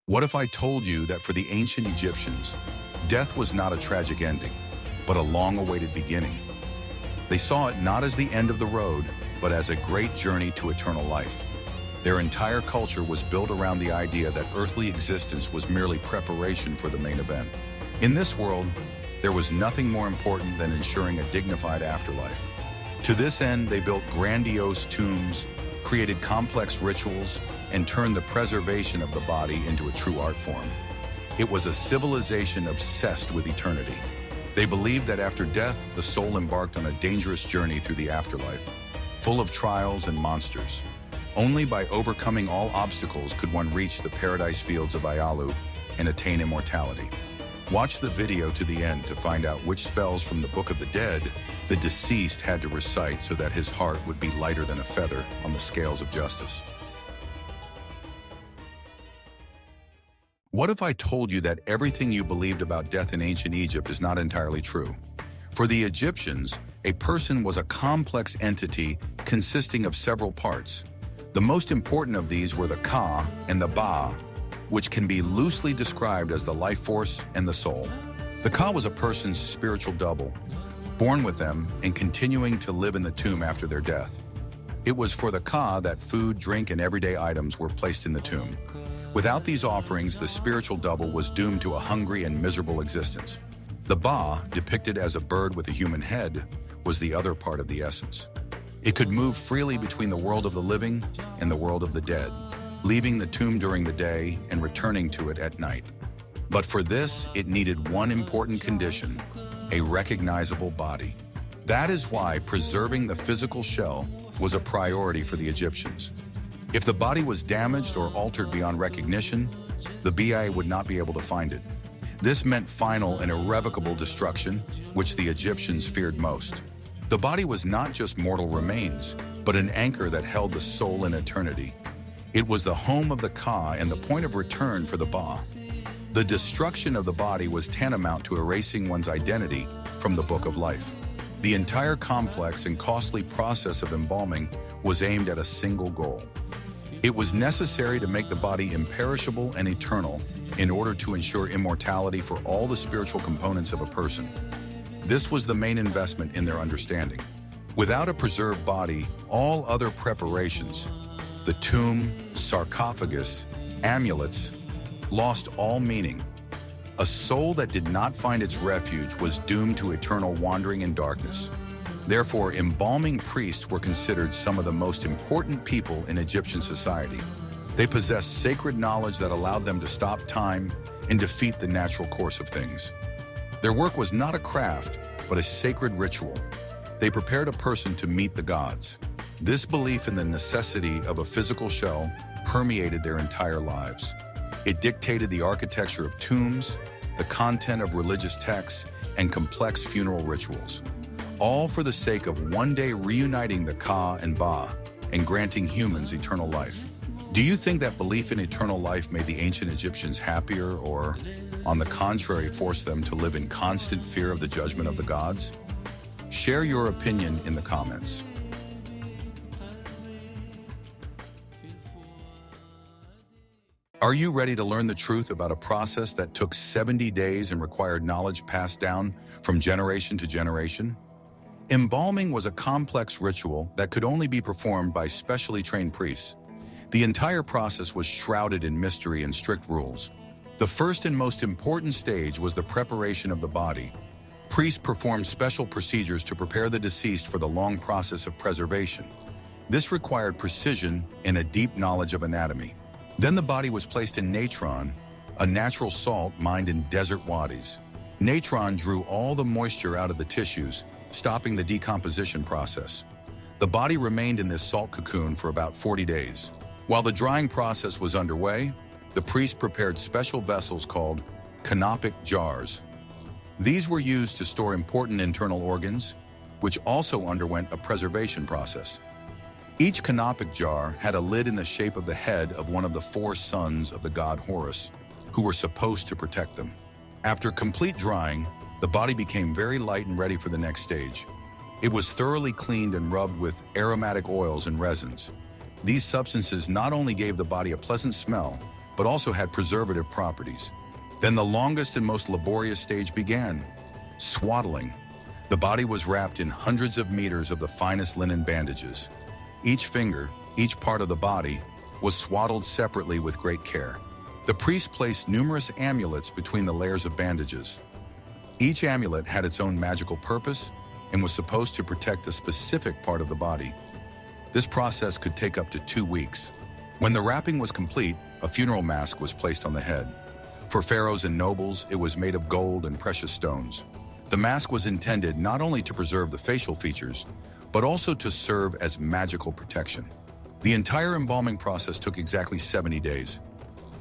What if I told you that for the ancient Egyptians, death was not a tragic ending, but a long-awaited beginning? They saw it not as the end of the road, but as a great journey to eternal life. Their entire culture was built around the idea that earthly existence was merely preparation for the main event. In this world, there was nothing more important than ensuring a dignified afterlife. To this end, they built grandiose tombs, created complex rituals, and turned the preservation of the body into a true art form. It was a civilization obsessed with eternity. They believed that after death, the soul embarked on a dangerous journey through the afterlife, full of trials and monsters. Only by overcoming all obstacles could one reach the paradise fields of Ayalu and attain immortality. Watch the video to the end to find out which spells from the Book of the Dead the deceased had to recite so that his heart would be lighter than a feather on the scales of justice. What if I told you that everything you believed about death in ancient Egypt is not entirely true? For the Egyptians, a person was a complex entity consisting of several parts. The most important of these were the Ka and the Ba, which can be loosely described as the life force and the soul. The Ka was a person's spiritual double, born with them and continuing to live in the tomb after their death. It was for the Ka that food, drink, and everyday items were placed in the tomb. Without these offerings, the spiritual double was doomed to a hungry and miserable existence. The Ba, depicted as a bird with a human head, was the other part of the essence. It could move freely between the world of the living and the world of the dead, leaving the tomb during the day and returning to it at night. But for this, it needed one important condition: a recognizable body. That is why preserving the physical shell was a priority for the Egyptians. If the body was damaged or altered beyond recognition, the BI would not be able to find it. This meant final and irrevocable destruction, which the Egyptians feared most. The body was not just mortal remains, but an anchor that held the soul in eternity. It was the home of the Ka and the point of return for the Ba. The destruction of the body was tantamount to erasing one's identity from the Book of Life. The entire complex and costly process of embalming was aimed at a single goal. It was necessary to make the body imperishable and eternal in order to ensure immortality for all the spiritual components of a person. This was the main investment in their understanding. Without a preserved body, all other preparations, the tomb, sarcophagus, amulets, lost all meaning. A soul that did not find its refuge was doomed to eternal wandering in darkness. Therefore, embalming priests were considered some of the most important people in Egyptian society. They possessed sacred knowledge that allowed them to stop time and defeat the natural course of things. Their work was not a craft, but a sacred ritual. They prepared a person to meet the gods. This belief in the necessity of a physical shell permeated their entire lives. It dictated the architecture of tombs, the content of religious texts, and complex funeral rituals, all for the sake of one day reuniting the Ka and Ba and granting humans eternal life. Do you think that belief in eternal life made the ancient Egyptians happier, or, on the contrary, forced them to live in constant fear of the judgment of the gods? Share your opinion in the comments. Are you ready to learn the truth about a process that took 70 days and required knowledge passed down from generation to generation? Embalming was a complex ritual that could only be performed by specially trained priests. The entire process was shrouded in mystery and strict rules. The first and most important stage was the preparation of the body. Priests performed special procedures to prepare the deceased for the long process of preservation. This required precision and a deep knowledge of anatomy. Then the body was placed in natron, a natural salt mined in desert wadis. Natron drew all the moisture out of the tissues, stopping the decomposition process. The body remained in this salt cocoon for about 40 days. While the drying process was underway, the priest prepared special vessels called canopic jars. These were used to store important internal organs, which also underwent a preservation process. Each canopic jar had a lid in the shape of the head of one of the 4 sons of the god Horus, who were supposed to protect them. After complete drying, the body became very light and ready for the next stage. It was thoroughly cleaned and rubbed with aromatic oils and resins. These substances not only gave the body a pleasant smell, but also had preservative properties. Then the longest and most laborious stage began: swaddling. The body was wrapped in hundreds of meters of the finest linen bandages. Each finger, each part of the body, was swaddled separately with great care. The priest placed numerous amulets between the layers of bandages. Each amulet had its own magical purpose and was supposed to protect a specific part of the body. This process could take up to 2 weeks. When the wrapping was complete, a funeral mask was placed on the head. For pharaohs and nobles, it was made of gold and precious stones. The mask was intended not only to preserve the facial features, but also to serve as magical protection. The entire embalming process took exactly 70 days.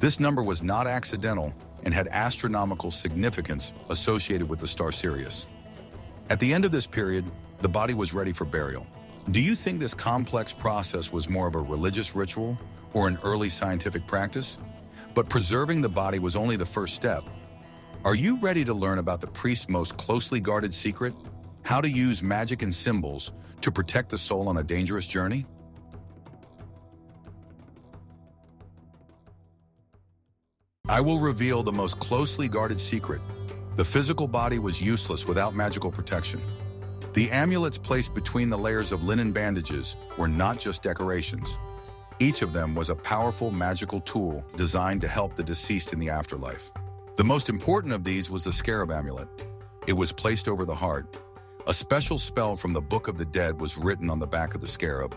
This number was not accidental and had astronomical significance associated with the star Sirius. At the end of this period, the body was ready for burial. Do you think this complex process was more of a religious ritual or an early scientific practice? But preserving the body was only the first step. Are you ready to learn about the priest's most closely guarded secret? How to use magic and symbols to protect the soul on a dangerous journey? I will reveal the most closely guarded secret. The physical body was useless without magical protection. The amulets placed between the layers of linen bandages were not just decorations. Each of them was a powerful magical tool designed to help the deceased in the afterlife. The most important of these was the scarab amulet. It was placed over the heart. A special spell from the Book of the Dead was written on the back of the scarab.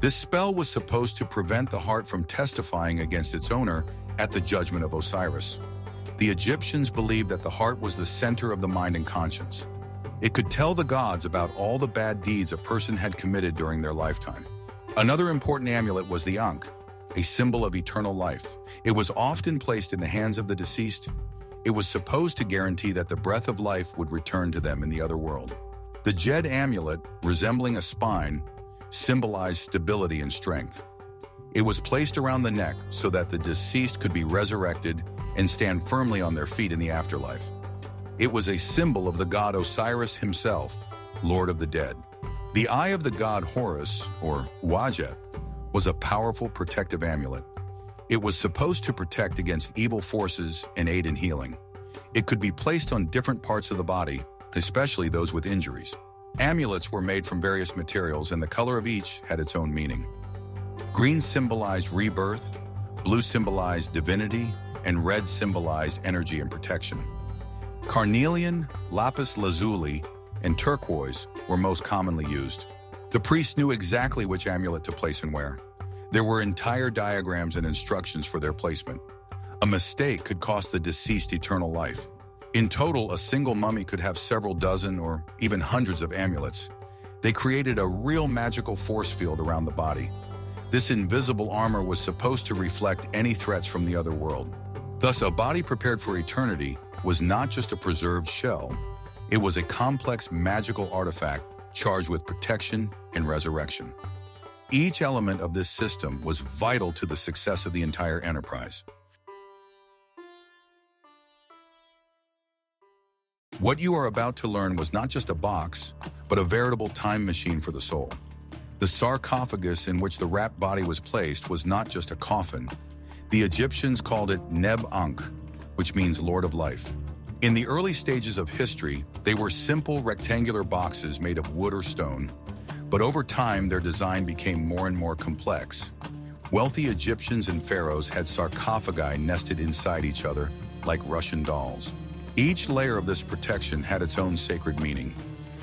This spell was supposed to prevent the heart from testifying against its owner at the judgment of Osiris. The Egyptians believed that the heart was the center of the mind and conscience. It could tell the gods about all the bad deeds a person had committed during their lifetime. Another important amulet was the ankh, a symbol of eternal life. It was often placed in the hands of the deceased. It was supposed to guarantee that the breath of life would return to them in the other world. The Jed amulet, resembling a spine, symbolized stability and strength. It was placed around the neck so that the deceased could be resurrected and stand firmly on their feet in the afterlife. It was a symbol of the god Osiris himself, Lord of the Dead. The eye of the god Horus, or Wajet, was a powerful protective amulet. It was supposed to protect against evil forces and aid in healing. It could be placed on different parts of the body, especially those with injuries. Amulets were made from various materials, and the color of each had its own meaning. Green symbolized rebirth, blue symbolized divinity, and red symbolized energy and protection. Carnelian, lapis lazuli, and turquoise were most commonly used. The priest knew exactly which amulet to place and where. There were entire diagrams and instructions for their placement. A mistake could cost the deceased eternal life. In total, a single mummy could have several dozen or even hundreds of amulets. They created a real magical force field around the body. This invisible armor was supposed to reflect any threats from the other world. Thus, a body prepared for eternity was not just a preserved shell. It was a complex magical artifact charged with protection and resurrection. Each element of this system was vital to the success of the entire enterprise. What you are about to learn was not just a box, but a veritable time machine for the soul. The sarcophagus in which the wrapped body was placed was not just a coffin. The Egyptians called it Neb Ankh, which means Lord of Life. In the early stages of history, they were simple rectangular boxes made of wood or stone, but over time their design became more and more complex. Wealthy Egyptians and pharaohs had sarcophagi nested inside each other like Russian dolls. Each layer of this protection had its own sacred meaning.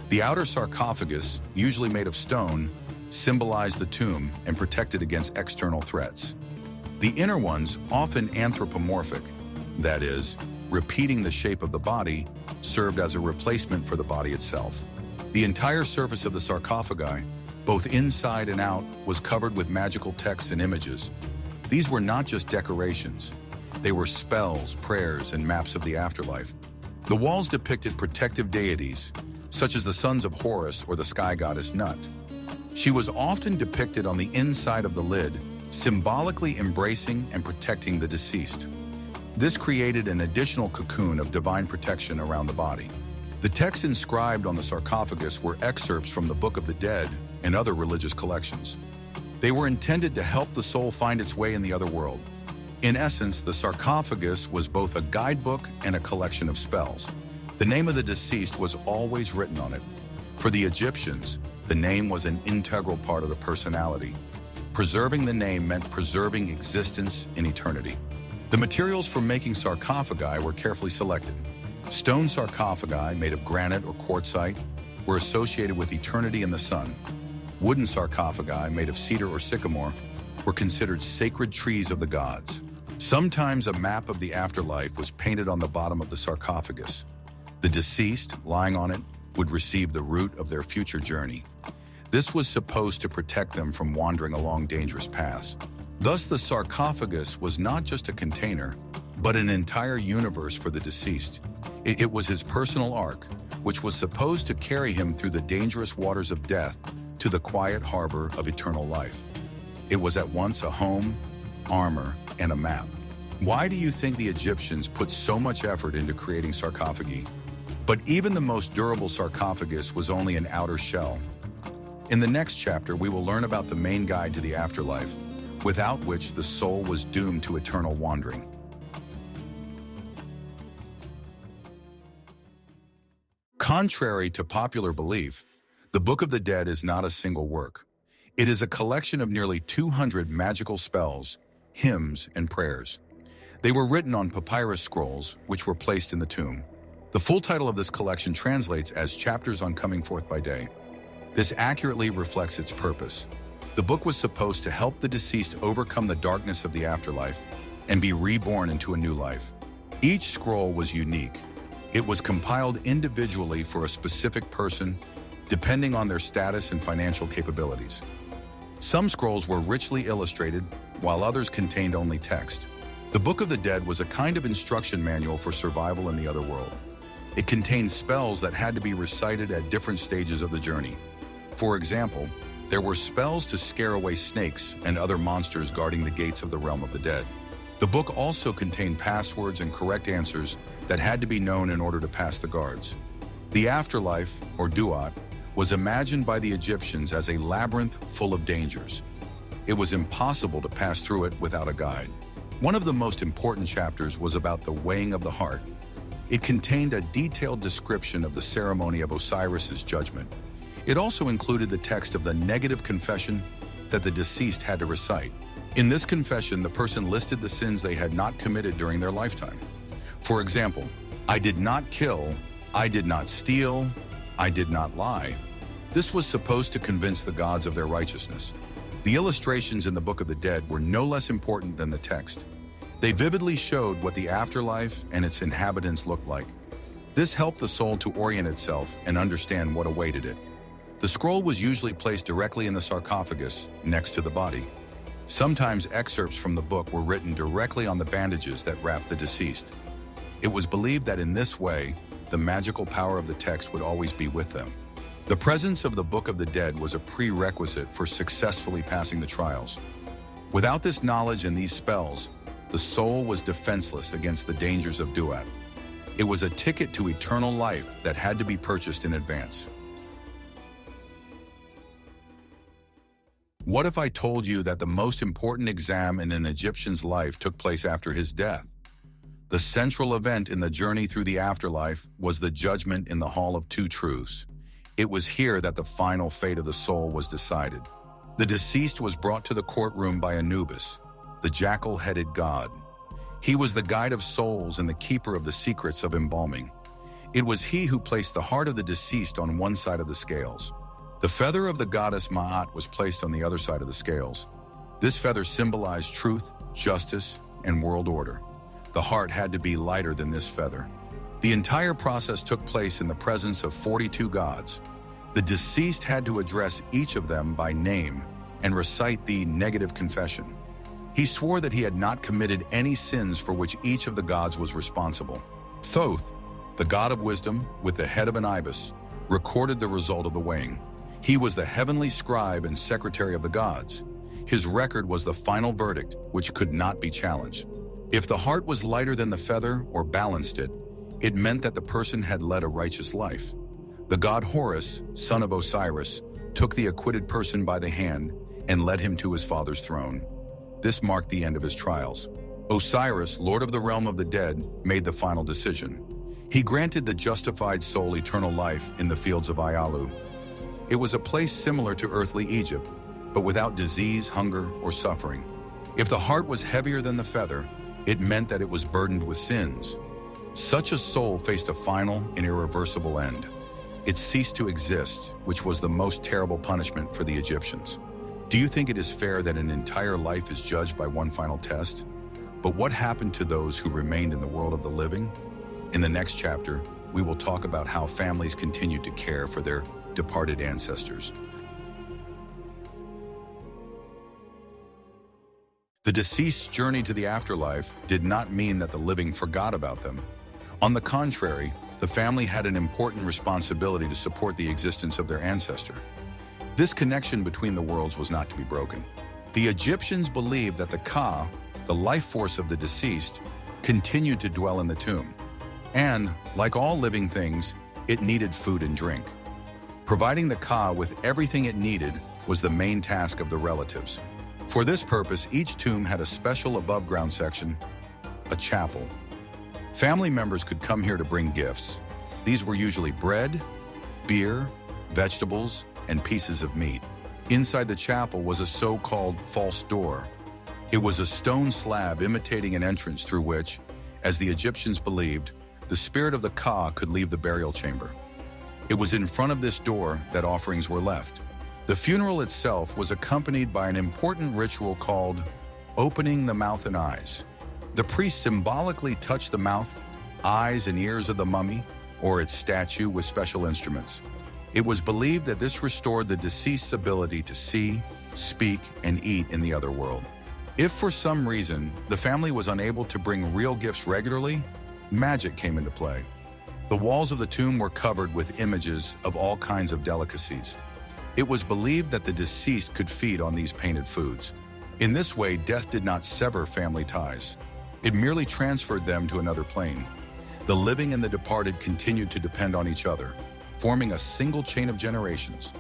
The outer sarcophagus, usually made of stone, symbolized the tomb and protected against external threats. The inner ones, often anthropomorphic, that is, repeating the shape of the body, served as a replacement for the body itself. The entire surface of the sarcophagi, both inside and out, was covered with magical texts and images. These were not just decorations. They were spells, prayers, and maps of the afterlife. The walls depicted protective deities, such as the sons of Horus or the sky goddess Nut. She was often depicted on the inside of the lid, symbolically embracing and protecting the deceased. This created an additional cocoon of divine protection around the body. The texts inscribed on the sarcophagus were excerpts from the Book of the Dead and other religious collections. They were intended to help the soul find its way in the other world. In essence, the sarcophagus was both a guidebook and a collection of spells. The name of the deceased was always written on it. For the Egyptians, the name was an integral part of the personality. Preserving the name meant preserving existence in eternity. The materials for making sarcophagi were carefully selected. Stone sarcophagi made of granite or quartzite were associated with eternity in the sun. Wooden sarcophagi made of cedar or sycamore were considered sacred trees of the gods. Sometimes a map of the afterlife was painted on the bottom of the sarcophagus. The deceased, lying on it, would receive the route of their future journey. This was supposed to protect them from wandering along dangerous paths. Thus, the sarcophagus was not just a container, but an entire universe for the deceased. It was his personal ark, which was supposed to carry him through the dangerous waters of death to the quiet harbor of eternal life. It was at once a home, armor, and a map. Why do you think the Egyptians put so much effort into creating sarcophagi? But even the most durable sarcophagus was only an outer shell. In the next chapter, we will learn about the main guide to the afterlife, without which the soul was doomed to eternal wandering. Contrary to popular belief, the Book of the Dead is not a single work. It is a collection of nearly 200 magical spells, hymns, and prayers. They were written on papyrus scrolls, which were placed in the tomb. The full title of this collection translates as Chapters on Coming Forth by Day. This accurately reflects its purpose. The book was supposed to help the deceased overcome the darkness of the afterlife and be reborn into a new life. Each scroll was unique. It was compiled individually for a specific person, depending on their status and financial capabilities. Some scrolls were richly illustrated, while others contained only text. The Book of the Dead was a kind of instruction manual for survival in the other world. It contained spells that had to be recited at different stages of the journey. For example, there were spells to scare away snakes and other monsters guarding the gates of the realm of the dead. The book also contained passwords and correct answers that had to be known in order to pass the guards. The afterlife, or duat, was imagined by the Egyptians as a labyrinth full of dangers. It was impossible to pass through it without a guide. One of the most important chapters was about the weighing of the heart. It contained a detailed description of the ceremony of Osiris's judgment. It also included the text of the negative confession that the deceased had to recite. In this confession, the person listed the sins they had not committed during their lifetime. For example, I did not kill, I did not steal, I did not lie. This was supposed to convince the gods of their righteousness. The illustrations in the Book of the Dead were no less important than the text. They vividly showed what the afterlife and its inhabitants looked like. This helped the soul to orient itself and understand what awaited it. The scroll was usually placed directly in the sarcophagus, next to the body. Sometimes excerpts from the book were written directly on the bandages that wrapped the deceased. It was believed that in this way, the magical power of the text would always be with them. The presence of the Book of the Dead was a prerequisite for successfully passing the trials. Without this knowledge and these spells, the soul was defenseless against the dangers of duat. It was a ticket to eternal life that had to be purchased in advance. What if I told you that the most important exam in an Egyptian's life took place after his death? The central event in the journey through the afterlife was the judgment in the Hall of Two Truths. It was here that the final fate of the soul was decided. The deceased was brought to the courtroom by Anubis, the jackal-headed god. He was the guide of souls and the keeper of the secrets of embalming. It was he who placed the heart of the deceased on one side of the scales. The feather of the goddess Ma'at was placed on the other side of the scales. This feather symbolized truth, justice, and world order. The heart had to be lighter than this feather. The entire process took place in the presence of 42 gods. The deceased had to address each of them by name and recite the negative confession. He swore that he had not committed any sins for which each of the gods was responsible. Thoth, the god of wisdom, with the head of an ibis, recorded the result of the weighing. He was the heavenly scribe and secretary of the gods. His record was the final verdict, which could not be challenged. If the heart was lighter than the feather or balanced it, it meant that the person had led a righteous life. The god Horus, son of Osiris, took the acquitted person by the hand and led him to his father's throne. This marked the end of his trials. Osiris, lord of the realm of the dead, made the final decision. He granted the justified soul eternal life in the fields of Ialu. It was a place similar to earthly Egypt, but without disease, hunger, or suffering. If the heart was heavier than the feather, it meant that it was burdened with sins. Such a soul faced a final and irreversible end. It ceased to exist, which was the most terrible punishment for the Egyptians. Do you think it is fair that an entire life is judged by one final test? But what happened to those who remained in the world of the living? In the next chapter, we will talk about how families continued to care for their departed ancestors. The deceased's journey to the afterlife did not mean that the living forgot about them. On the contrary, the family had an important responsibility to support the existence of their ancestor. This connection between the worlds was not to be broken. The Egyptians believed that the Ka, the life force of the deceased, continued to dwell in the tomb. And, like all living things, it needed food and drink. Providing the Ka with everything it needed was the main task of the relatives. For this purpose, each tomb had a special above-ground section, a chapel. Family members could come here to bring gifts. These were usually bread, beer, vegetables, and pieces of meat. Inside the chapel was a so-called false door. It was a stone slab imitating an entrance through which, as the Egyptians believed, the spirit of the Ka could leave the burial chamber. It was in front of this door that offerings were left. The funeral itself was accompanied by an important ritual called opening the mouth and eyes. The priest symbolically touched the mouth, eyes, and ears of the mummy or its statue with special instruments. It was believed that this restored the deceased's ability to see, speak, and eat in the other world. If for some reason the family was unable to bring real gifts regularly, magic came into play. The walls of the tomb were covered with images of all kinds of delicacies. It was believed that the deceased could feed on these painted foods. In this way, death did not sever family ties. It merely transferred them to another plane. The living and the departed continued to depend on each other, forming a single chain of generations.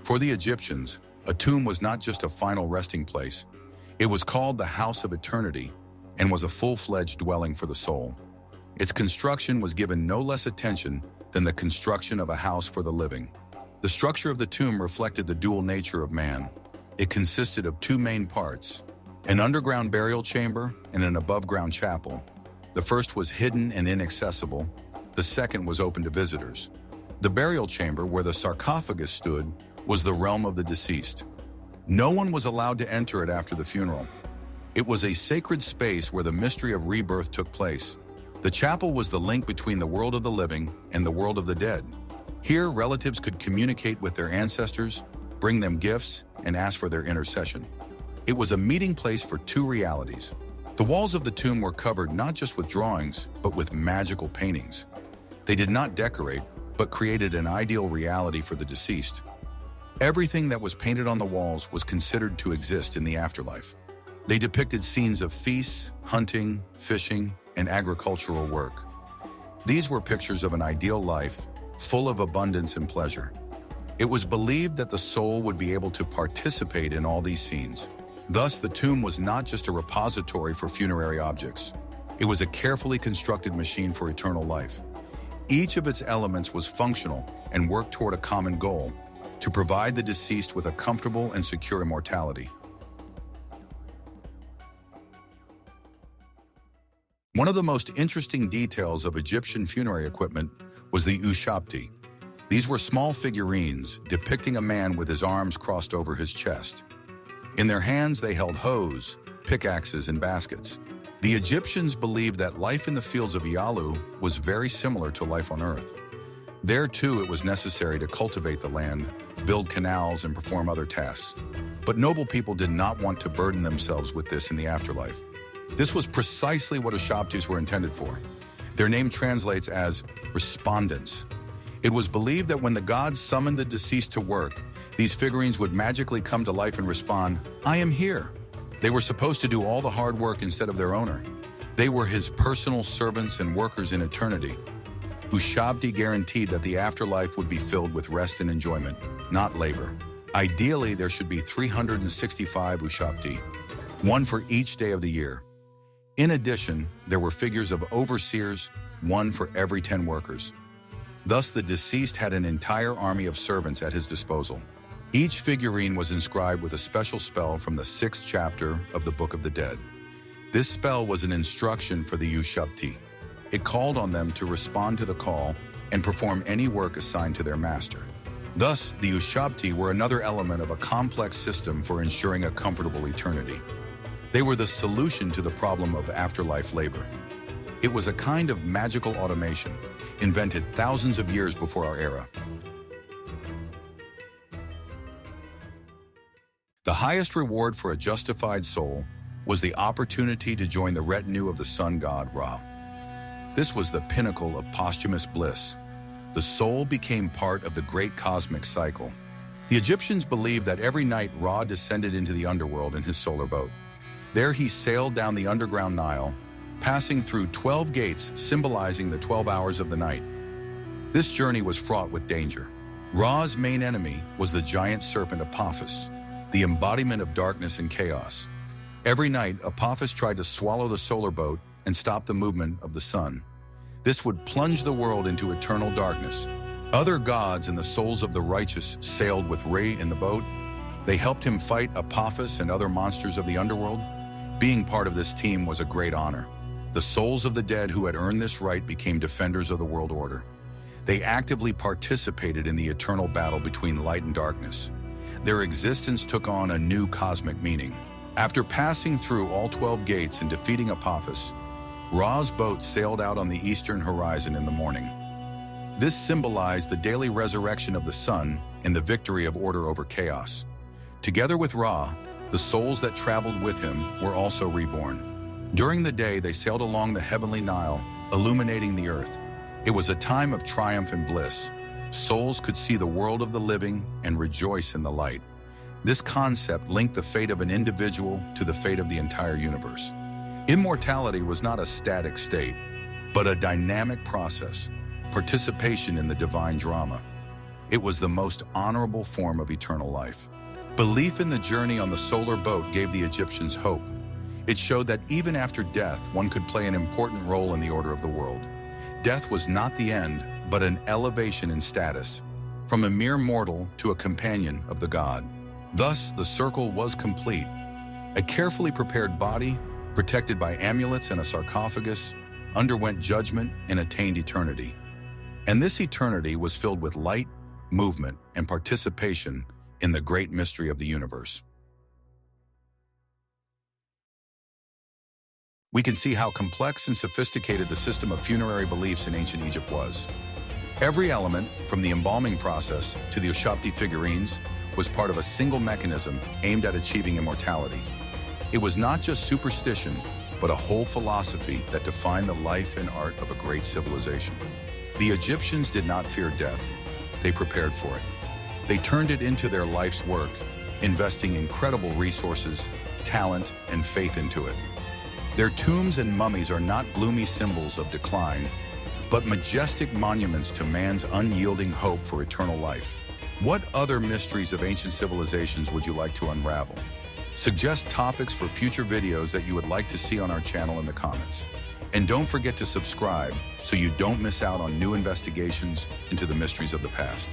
For the Egyptians, a tomb was not just a final resting place. It was called the House of Eternity and was a full-fledged dwelling for the soul. Its construction was given no less attention than the construction of a house for the living. The structure of the tomb reflected the dual nature of man. It consisted of two main parts, an underground burial chamber and an above-ground chapel. The first was hidden and inaccessible. The second was open to visitors. The burial chamber, where the sarcophagus stood, was the realm of the deceased. No one was allowed to enter it after the funeral. It was a sacred space where the mystery of rebirth took place. The chapel was the link between the world of the living and the world of the dead. Here, relatives could communicate with their ancestors, bring them gifts, and ask for their intercession. It was a meeting place for two realities. The walls of the tomb were covered not just with drawings, but with magical paintings. They did not decorate, but created an ideal reality for the deceased. Everything that was painted on the walls was considered to exist in the afterlife. They depicted scenes of feasts, hunting, fishing, and agricultural work. These were pictures of an ideal life, full of abundance and pleasure. It was believed that the soul would be able to participate in all these scenes. Thus, the tomb was not just a repository for funerary objects. It was a carefully constructed machine for eternal life. Each of its elements was functional and worked toward a common goal: to provide the deceased with a comfortable and secure immortality. One of the most interesting details of Egyptian funerary equipment was the ushabti. These were small figurines depicting a man with his arms crossed over his chest. In their hands, they held hoes, pickaxes, and baskets. The Egyptians believed that life in the fields of Ialu was very similar to life on Earth. There, too, it was necessary to cultivate the land, build canals, and perform other tasks. But noble people did not want to burden themselves with this in the afterlife. This was precisely what ushabtis were intended for. Their name translates as respondents. It was believed that when the gods summoned the deceased to work, these figurines would magically come to life and respond, "I am here." They were supposed to do all the hard work instead of their owner. They were his personal servants and workers in eternity. Ushabti guaranteed that the afterlife would be filled with rest and enjoyment, not labor. Ideally, there should be 365 ushabti, one for each day of the year. In addition, there were figures of overseers, one for every 10 workers. Thus, the deceased had an entire army of servants at his disposal. Each figurine was inscribed with a special spell from the 6th chapter of the Book of the Dead. This spell was an instruction for the ushabti. It called on them to respond to the call and perform any work assigned to their master. Thus, the ushabti were another element of a complex system for ensuring a comfortable eternity. They were the solution to the problem of afterlife labor. It was a kind of magical automation, invented thousands of years before our era. The highest reward for a justified soul was the opportunity to join the retinue of the sun god Ra. This was the pinnacle of posthumous bliss. The soul became part of the great cosmic cycle. The Egyptians believed that every night Ra descended into the underworld in his solar boat. There he sailed down the underground Nile, passing through 12 gates symbolizing the 12 hours of the night. This journey was fraught with danger. Ra's main enemy was the giant serpent Apophis, the embodiment of darkness and chaos. Every night, Apophis tried to swallow the solar boat and stop the movement of the sun. This would plunge the world into eternal darkness. Other gods and the souls of the righteous sailed with Ra in the boat. They helped him fight Apophis and other monsters of the underworld. Being part of this team was a great honor. The souls of the dead who had earned this right became defenders of the world order. They actively participated in the eternal battle between light and darkness. Their existence took on a new cosmic meaning. After passing through all 12 gates and defeating Apophis, Ra's boat sailed out on the eastern horizon in the morning. This symbolized the daily resurrection of the sun and the victory of order over chaos. Together with Ra, the souls that traveled with him were also reborn. During the day, they sailed along the heavenly Nile, illuminating the earth. It was a time of triumph and bliss. Souls could see the world of the living and rejoice in the light. This concept linked the fate of an individual to the fate of the entire universe. Immortality was not a static state, but a dynamic process, participation in the divine drama. It was the most honorable form of eternal life. Belief in the journey on the solar boat gave the Egyptians hope. It showed that even after death, one could play an important role in the order of the world. Death was not the end, but an elevation in status, from a mere mortal to a companion of the god. Thus, the circle was complete. A carefully prepared body, protected by amulets and a sarcophagus, underwent judgment and attained eternity. And this eternity was filled with light, movement, and participation in the great mystery of the universe. We can see how complex and sophisticated the system of funerary beliefs in ancient Egypt was. Every element, from the embalming process to the ushabti figurines, was part of a single mechanism aimed at achieving immortality. It was not just superstition, but a whole philosophy that defined the life and art of a great civilization. The Egyptians did not fear death. They prepared for it. They turned it into their life's work, investing incredible resources, talent, and faith into it. Their tombs and mummies are not gloomy symbols of decline, but majestic monuments to man's unyielding hope for eternal life. What other mysteries of ancient civilizations would you like to unravel? Suggest topics for future videos that you would like to see on our channel in the comments. And don't forget to subscribe so you don't miss out on new investigations into the mysteries of the past.